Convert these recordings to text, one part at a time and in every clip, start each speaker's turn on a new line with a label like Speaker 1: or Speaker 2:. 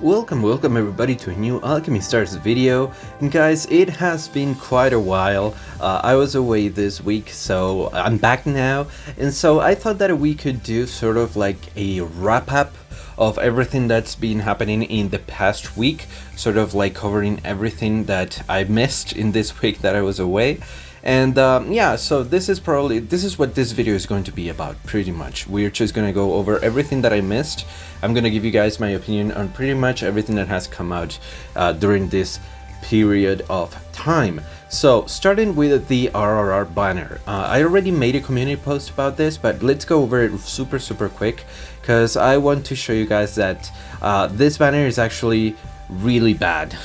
Speaker 1: Welcome everybody to a new Alchemy Stars video. And guys, it has been quite a while. I was away this week, so I'm back now. And so I thought that we could do sort of like a wrap-up of everything that's been happening in the past week. Sort of like covering everything that I missed in this week that I was away. And yeah, so this is what this video is going to be about, pretty much. We're just going to go over everything that I missed. I'm going to give you guys my opinion on pretty much everything that has come out during this period of time. So, starting with the RRR banner. I already made a community post about this, but let's go over it super quick, because I want to show you guys that this banner is actually really bad.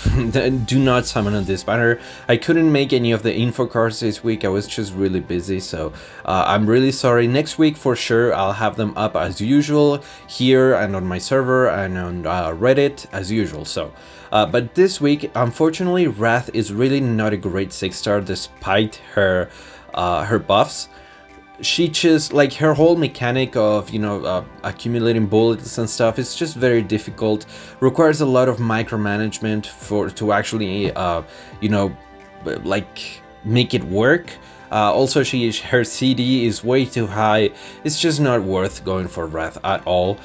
Speaker 1: Do not summon on this banner. I couldn't make any of the info cards this week. I was just really busy, so I'm really sorry. Next week for sure I'll have them up as usual here and on my server and on Reddit as usual. So but this week, unfortunately, Wrath is really not a great 6-star despite her her buffs. She just, like, her whole mechanic of, you know, accumulating bullets and stuff is just very difficult. Requires a lot of micromanagement to actually, you know, like, make it work. Also, her CD is way too high. It's just not worth going for Wrath at all.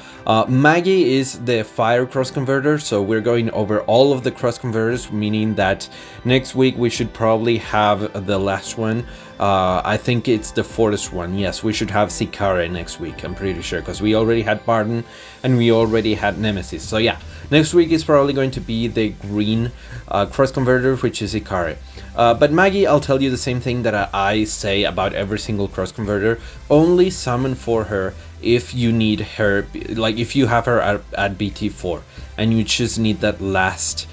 Speaker 1: Maggie is the fire cross converter, so we're going over all of the cross converters, meaning that next week we should probably have the last one. I think it's the 4th one. Yes, we should have Sicare next week, I'm pretty sure, because we already had Barden and we already had Nemesis. So yeah, next week is probably going to be the green cross converter, which is Sicare. But Maggie, I'll tell you the same thing that I say about every single cross converter. Only summon for her if you need her, like if you have her at BT4 and you just need that last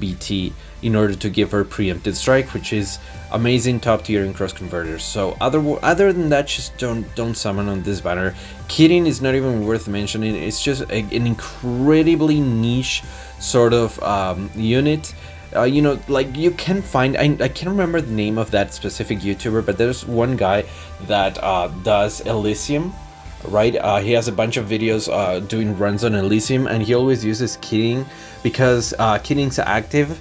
Speaker 1: BT in order to give her preempted strike, which is amazing top tier in cross converters. So other than that, just don't summon on this banner. Kidding is not even worth mentioning. It's just an incredibly niche sort of unit. You know, like, you can find, I can't remember the name of that specific YouTuber, but there's one guy that does Elysium, right? He has a bunch of videos doing runs on Elysium, and he always uses Kidding because Kidding's active,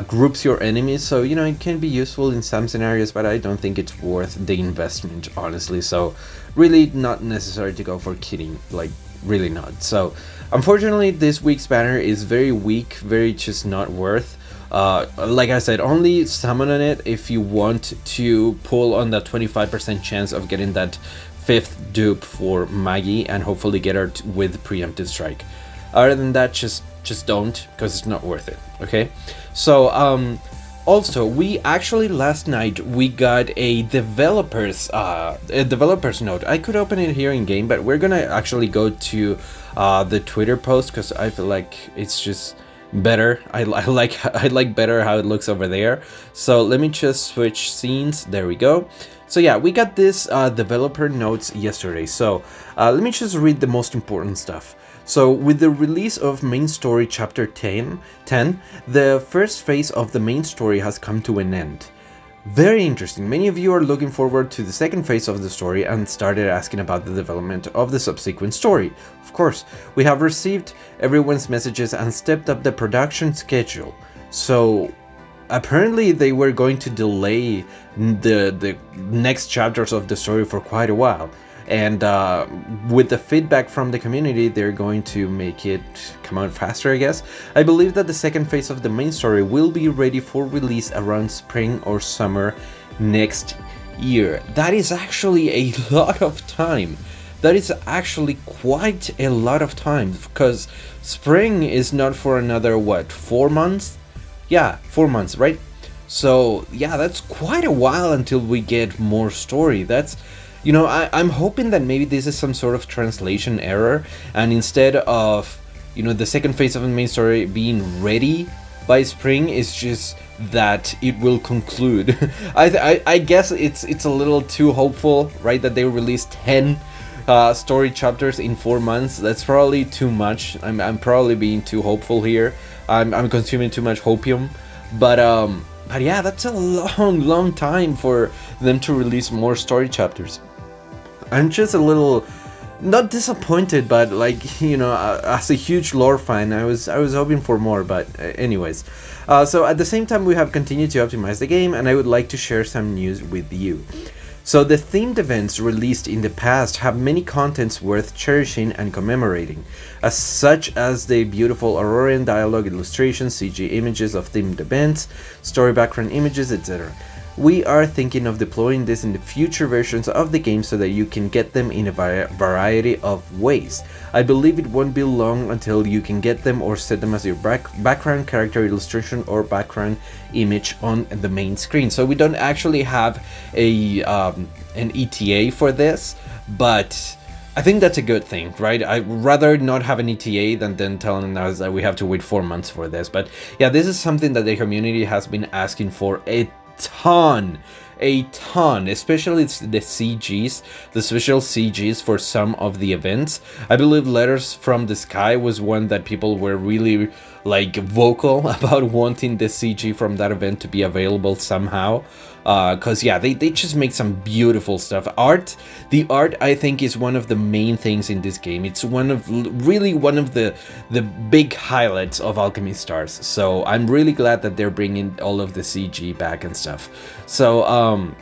Speaker 1: groups your enemies, so, you know, it can be useful in some scenarios, but I don't think it's worth the investment, honestly. So really not necessary to go for Kidding, like, really not. So unfortunately, this week's banner is very weak, very just not worth. Like I said, only summon on it if you want to pull on that 25% chance of getting that 5th dupe for Maggie and hopefully get her with preemptive strike. Other than that, just don't, because it's not worth it. Okay, so also, we actually last night we got a developer's note. I could open it here in game, but we're gonna actually go to the Twitter post because I feel like it's just better. I like better how it looks over there. So let me just switch scenes. There we go. So yeah, we got this developer notes yesterday. So let me just read the most important stuff. So with the release of main story chapter 10, the first phase of the main story has come to an end. Very interesting. Many of you are looking forward to the second phase of the story and started asking about the development of the subsequent story. Of course, we have received everyone's messages and stepped up the production schedule. So apparently they were going to delay the next chapters of the story for quite a while. And with the feedback from the community, they're going to make it come out faster, I guess. I believe that the second phase of the main story will be ready for release around spring or summer next year. That is actually a lot of time. That is actually quite a lot of time, because spring is not for another, what, 4 months? Yeah, 4 months, right? So yeah, that's quite a while until we get more story. That's, you know, I'm hoping that maybe this is some sort of translation error, and instead of, you know, the second phase of the main story being ready by spring, is just that it will conclude. I guess it's a little too hopeful, right? That they release 10 story chapters in 4 months. That's probably too much. I'm probably being too hopeful here. I'm consuming too much hopium, but yeah, that's a long time for them to release more story chapters. I'm just a little not disappointed, but like, as a huge lore fan, I was hoping for more. But anyways, so at the same time, we have continued to optimize the game, and I would like to share some news with you. So the themed events released in the past have many contents worth cherishing and commemorating, as such as the beautiful Aurorian dialogue, illustrations, CG images of themed events, story background images, etc. We are thinking of deploying this in the future versions of the game so that you can get them in a variety of ways. I believe it won't be long until you can get them or set them as your background character illustration or background image on the main screen. So we don't actually have an ETA for this, but I think that's a good thing, right? I'd rather not have an ETA than telling us that we have to wait 4 months for this. But yeah, this is something that the community has been asking for a ton, especially the CGs, the special CGs for some of the events. I believe Letters from the Sky was one that people were really like vocal about wanting the CG from that event to be available somehow. Cause yeah, they just make some beautiful stuff. The art I think is one of the main things in this game. It's really one of the big highlights of Alchemy Stars. So I'm really glad that they're bringing all of the CG back and stuff. So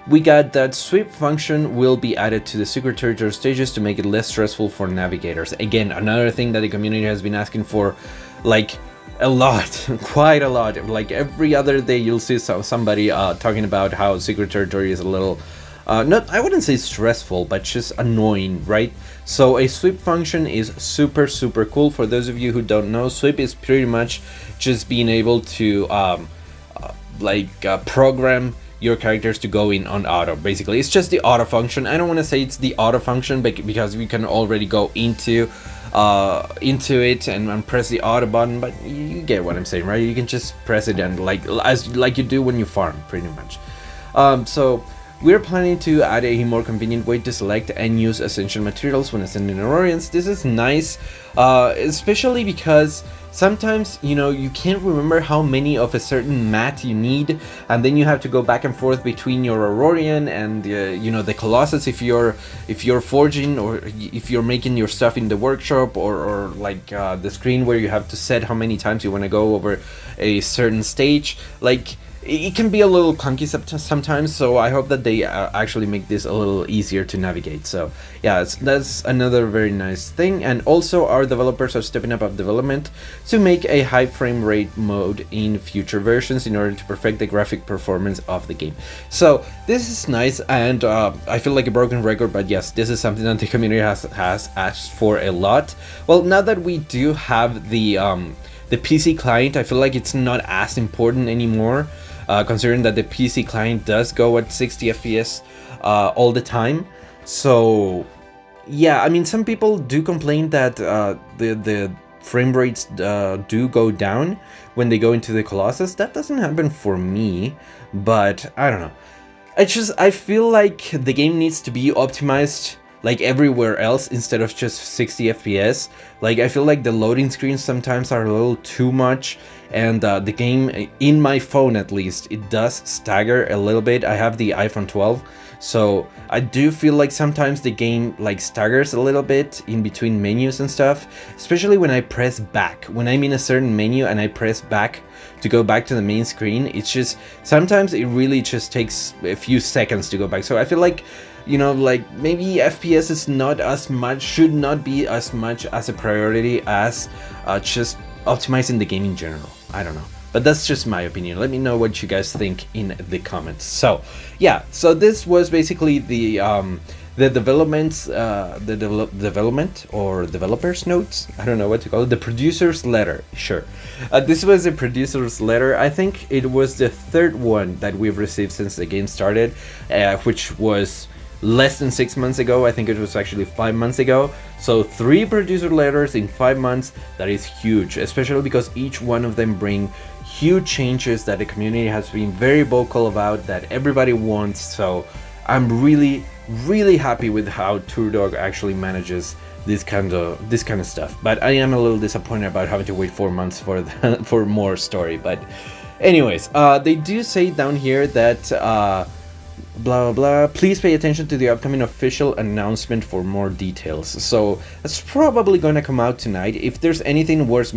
Speaker 1: we got that sweep function will be added to the secret territory stages to make it less stressful for navigators. Again, another thing that the community has been asking for, like, a lot, quite a lot. Like every other day you'll see somebody talking about how secret territory is a little I wouldn't say stressful, but just annoying, right? So a sweep function is super cool. For those of you who don't know, sweep is pretty much just being able to program your characters to go in on auto. Basically, it's just the auto function. I don't want to say it's the auto function because we can already go into it and press the auto button, but you get what I'm saying, right? You can just press it and like you do when you farm, pretty much. So we're planning to add a more convenient way to select and use essential materials when ascending Aurorians. This is nice, especially because sometimes, you can't remember how many of a certain mat you need, and then you have to go back and forth between your Aurorian and the Colossus if you're forging, or if you're making your stuff in the workshop, or like the screen where you have to set how many times you want to go over a certain stage. Like, it can be a little clunky sometimes, so I hope that they actually make this a little easier to navigate. So yeah, that's another very nice thing. And also, our developers are stepping up development to make a high frame rate mode in future versions in order to perfect the graphic performance of the game. So this is nice, and I feel like a broken record, but yes, this is something that the community has asked for a lot. Well, now that we do have the PC client, I feel like it's not as important anymore. Considering that the PC client does go at 60 FPS all the time. So yeah, I mean, some people do complain that the frame rates do go down when they go into the Colossus. That doesn't happen for me, but I don't know. I feel like the game needs to be optimized like everywhere else instead of just 60 FPS. Like, I feel like the loading screens sometimes are a little too much, and the game, in my phone at least, it does stagger a little bit. I have the iPhone 12, so I do feel like sometimes the game like staggers a little bit in between menus and stuff, especially when I press back. When I'm in a certain menu and I press back to go back to the main screen, it's just, sometimes it really just takes a few seconds to go back. So I feel like, like maybe FPS is not as much, should not be as much as a priority as just optimizing the game in general. I don't know, but that's just my opinion. Let me know what you guys think in the comments. So yeah, so this was basically the developments, development or developers notes. I don't know what to call it. The producer's letter. Sure. This was a producer's letter. I think it was the third one that we've received since the game started, which was less than 6 months ago. I think it was actually 5 months ago. So 3 producer letters in 5 months, that is huge, especially because each one of them bring huge changes that the community has been very vocal about, that everybody wants. So I'm really happy with how Turdog actually manages this kind of stuff. But I am a little disappointed about having to wait 4 months for more story. But anyways, they do say down here that blah blah blah. Please pay attention to the upcoming official announcement for more details. So that's probably gonna come out tonight. If there's anything worth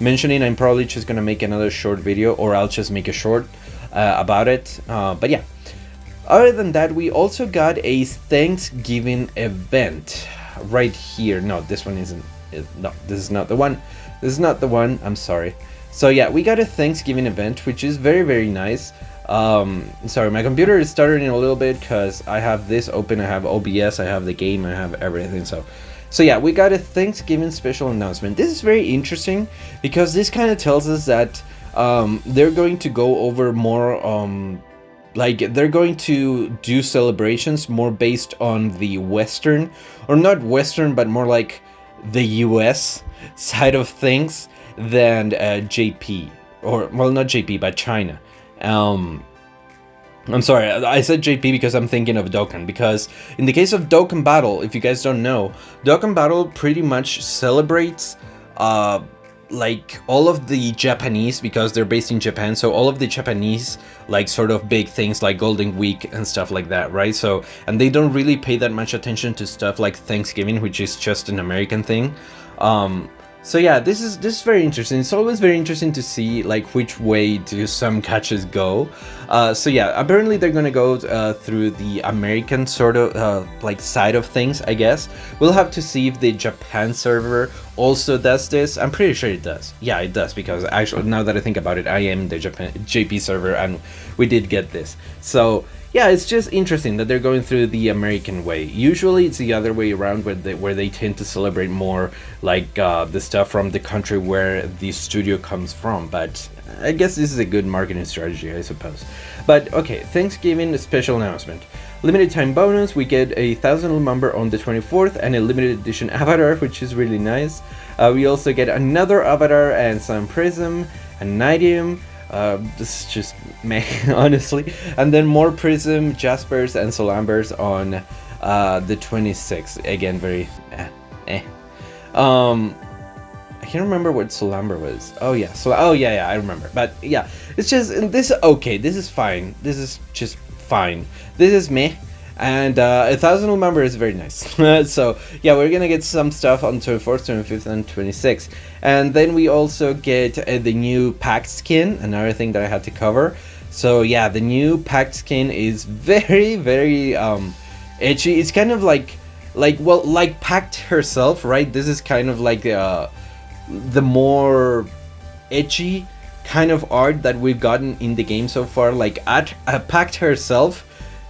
Speaker 1: mentioning, I'm probably just gonna make another short video, or I'll just make a short about it. But yeah, other than that, we also got a Thanksgiving event right here. No, this one isn't. No, this is not the one. This is not the one. I'm sorry. So yeah, we got a Thanksgiving event, which is very, very nice. Sorry, my computer is stuttering a little bit because I have this open. I have OBS, I have the game, I have everything. So yeah, we got a Thanksgiving special announcement. This is very interesting because this kind of tells us that they're going to go over more, like they're going to do celebrations more based on the Western, or not Western, but more like the US side of things than JP, or well, not JP, but China. I'm sorry, I said JP because I'm thinking of Dokkan, because in the case of Dokkan Battle, if you guys don't know, Dokkan Battle pretty much celebrates like all of the Japanese, because they're based in Japan, so all of the Japanese like sort of big things like Golden Week and stuff like that, right? So, and they don't really pay that much attention to stuff like Thanksgiving, which is just an American thing. So yeah, this is very interesting. It's always very interesting to see like which way do some catches go. So yeah, apparently they're gonna go through the American sort of like side of things, I guess. We'll have to see if the Japan server also does this. I'm pretty sure it does. Yeah, it does, because actually now that I think about it, I am the JP server and we did get this. So yeah, it's just interesting that they're going through the American way. Usually it's the other way around, where they tend to celebrate more like the stuff from the country where the studio comes from. But I guess this is a good marketing strategy, I suppose. But okay, Thanksgiving special announcement. Limited time bonus, we get a 1,000 lumber on the 24th and a limited edition avatar, which is really nice. We also get another avatar and some prism, a Nidium. This is just meh, honestly. And then more Prism, Jaspers, and Solambers on the 26th. Again, very I can't remember what Solamber was. Oh yeah, yeah, I remember. But yeah, it's just, this is okay. This is fine. This is just fine. This is meh. And 1,000 lumber is very nice. So yeah, we're gonna get some stuff on 24th, 25th, and 26th. And then we also get the new packed skin, another thing that I had to cover. So yeah, the new packed skin is very, very edgy. It's kind of like Pact herself, right? This is kind of like the more edgy kind of art that we've gotten in the game so far. Like at Pact herself,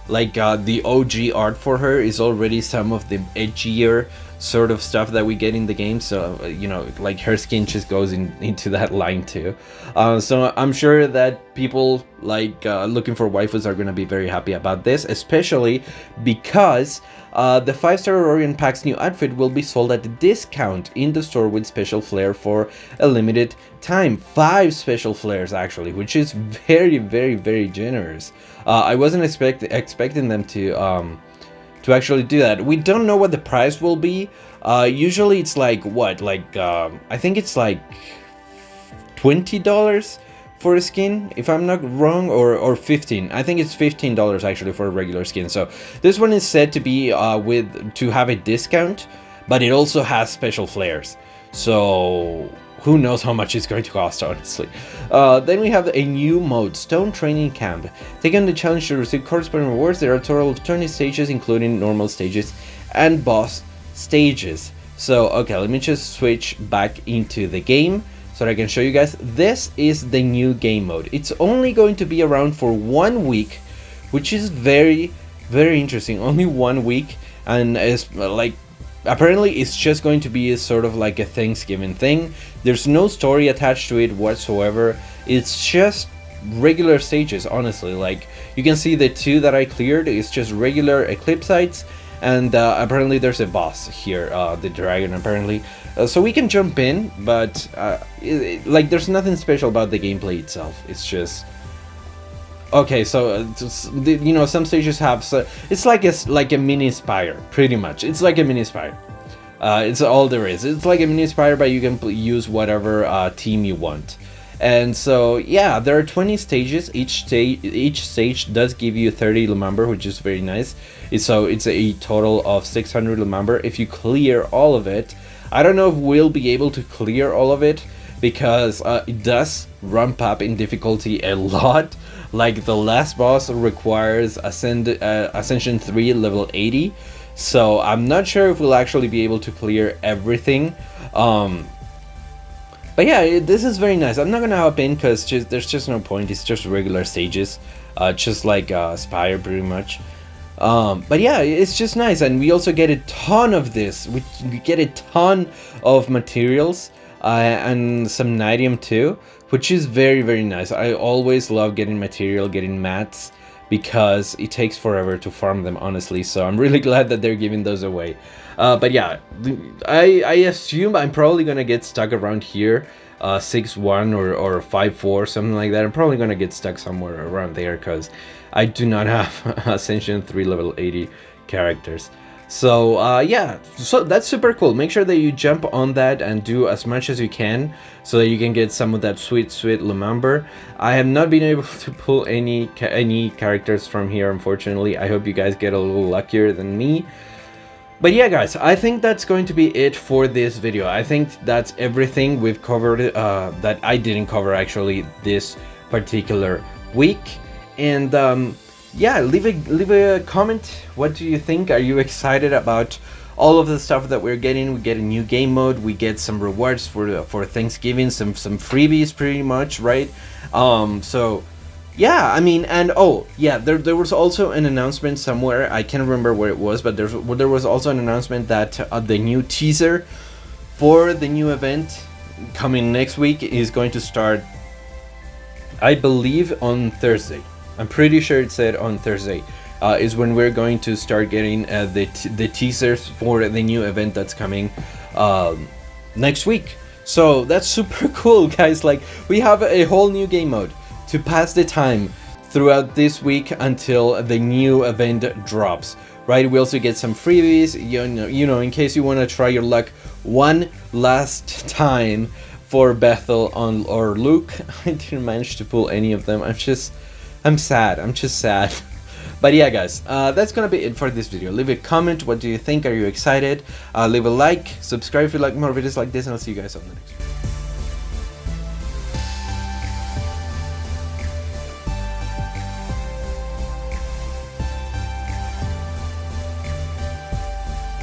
Speaker 1: like the OG art for her is already some of the edgier sort of stuff that we get in the game. So you know, like her skin just goes into that line too. So I'm sure that people like looking for waifus are going to be very happy about this, especially because the 5-star Aurorian Pack's new outfit will be sold at a discount in the store with special flair for a limited time. 5 special flares actually, which is very, very, very generous. I wasn't expecting them to actually do that. We don't know what the price will be. Usually it's like what, like I think it's like $20 for a skin, if I'm not wrong, or 15. I think it's $15 actually for a regular skin. So this one is said to be to have a discount, but it also has special flares. So who knows how much it's going to cost, honestly. Then we have a new mode, Stone Training Camp. Take on the challenge to receive corresponding rewards. There are a total of 20 stages, including normal stages and boss stages. So okay, let me just switch back into the game so that I can show you guys. This is the new game mode. It's only going to be around for 1 week, which is very, very interesting. Only 1 week, and it's like, apparently it's just going to be a sort of like a Thanksgiving thing. There's no story attached to it whatsoever. It's just regular stages, honestly. Like, you can see the 2 that I cleared, it's just regular Eclipse sites, and apparently there's a boss here, the dragon, apparently. So we can jump in, but like, there's nothing special about the gameplay itself. It's just okay. So you know, some stages have, so it's like a mini Spire, pretty much. It's like a mini Spire. It's all there is. It's like a mini Spire, but you can use whatever team you want. And so yeah, there are 20 stages. Each stage does give you 30 lumber, which is very nice. So it's a total of 600 lumber if you clear all of it. I don't know if we'll be able to clear all of it, because it does ramp up in difficulty a lot. Like the last boss requires Ascension 3 level 80, so I'm not sure if we'll actually be able to clear everything. But yeah, this is very nice. I'm not gonna hop in because there's just no point. It's just regular stages, just like Spire pretty much. But yeah, it's just nice, and we also get a ton of this. We get a ton of materials and some nitium too, which is very, very nice. I always love getting material, getting mats, because it takes forever to farm them, honestly. So I'm really glad that they're giving those away. But yeah, I assume I'm probably gonna get stuck around here, 6-1 or 5-4, something like that. I'm probably gonna get stuck somewhere around there because I do not have Ascension 3 level 80 characters. So yeah, so that's super cool. Make sure that you jump on that and do as much as you can so that you can get some of that sweet lumber. I have not been able to pull any characters from here, unfortunately. I hope you guys get a little luckier than me. But yeah, guys, I think that's going to be it for this video. I think that's everything we've covered that I didn't cover actually this particular week. And yeah, leave a comment. What do you think? Are you excited about all of the stuff that we're getting? We get a new game mode. We get some rewards for Thanksgiving, some freebies, pretty much, right? So yeah, I mean, and oh yeah, there was also an announcement somewhere. I can't remember where it was, but there was also an announcement that the new teaser for the new event coming next week is going to start, I believe, on Thursday. I'm pretty sure it said on Thursday is when we're going to start getting the teasers for the new event that's coming next week. So that's super cool, guys. Like, we have a whole new game mode to pass the time throughout this week until the new event drops, right? We also get some freebies, you know, in case you want to try your luck one last time for Bethel or Luke. I didn't manage to pull any of them. I'm just sad. But yeah, guys, that's gonna be it for this video. Leave a comment. What do you think? Are you excited? Leave a like, subscribe if you like more videos like this, and I'll see you guys on the next one.